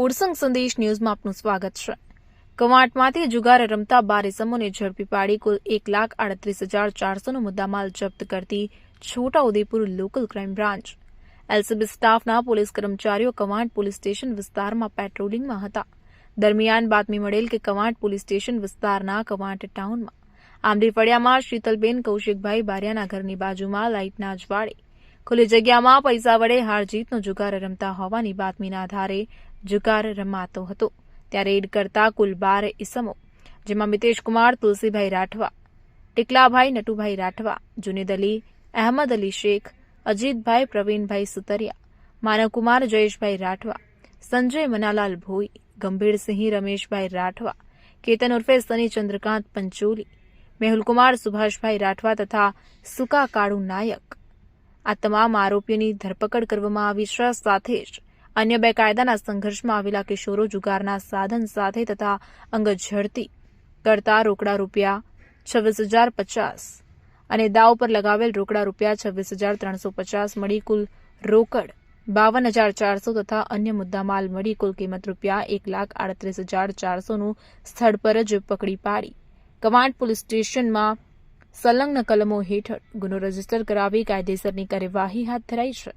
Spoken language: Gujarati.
બોરસંગ સંદેશ ન્યૂઝમાં આપનું સ્વાગત છે। કવાંટમાંથી જુગાર રમતા 12 ઇસમોને ઝડપી પાડી કુલ 1,38,400નો મુદ્દામાલ જપ્ત કરતી Chhota Udepur local crime branch LCB સ્ટાફના પોલીસ કર્મચારીઓ કવાંટ પોલીસ સ્ટેશન વિસ્તારમાં પેટ્રોલિંગમાં હતા। દરમિયાન બાતમી મળેલ કે કવાંટ પોલીસ સ્ટેશન વિસ્તારના કવાંટ ટાઉનમાં આંબલી ફળિયામાં શીતલબેન કૌશિકભાઈ બારિયાના ઘરની બાજુમાં લાઇટના અજવાળે ખુલ્લી જગ્યામાં પૈસા વડે હાર જીતનો જુગાર રમતા હોવાની બાતમીના આધારે જુગાર રમાતો હતો। ત્યાં રેડ કરતા કુલ 12 ઇસમો, જેમાં મિતેશકુમાર તુલસીભાઈ રાઠવા, ટીકલાભાઈ નટુભાઈ રાઠવા, જુનેદ અલી, અહેમદ અલી શેખ, અજીતભાઈ પ્રવીણભાઈ સુતરિયા, માનવકુમાર જયેશભાઈ રાઠવા, સંજય મનાલાલ ભોઈ, ગંભીરસિંહ રમેશભાઈ રાઠવા, કેતન ઉર્ફે સની ચંદ્રકાંત પંચોલી, મેહુલકુમાર સુભાષભાઈ રાઠવા તથા સુકા કાળુ નાયક, આ તમામ આરોપીઓની ધરપકડ કરવામાં આવી છે। સાથે જ અન્ય 2 કાયદાના સંઘર્ષમાં આવેલા કિશોરો જુગારના સાધન સાથે તથા અંગ ઝડતી કરતા રોકડા રૂપિયા 26,050 અને દાવ પર લગાવેલ રોકડા રૂપિયા 26,350 મળી કુલ રોકડ 52,400 તથા અન્ય મુદ્દામાલ મળી કુલ કિંમત રૂપિયા 1,38,400નું સ્થળ પર જ પકડી પાડી કવાંટ પોલીસ સ્ટેશનમાં સંલગ્ન કલમો હેઠળ ગુનો રજીસ્ટર કરાવી કાયદેસરની કાર્યવાહી હાથ ધરાઈ છે।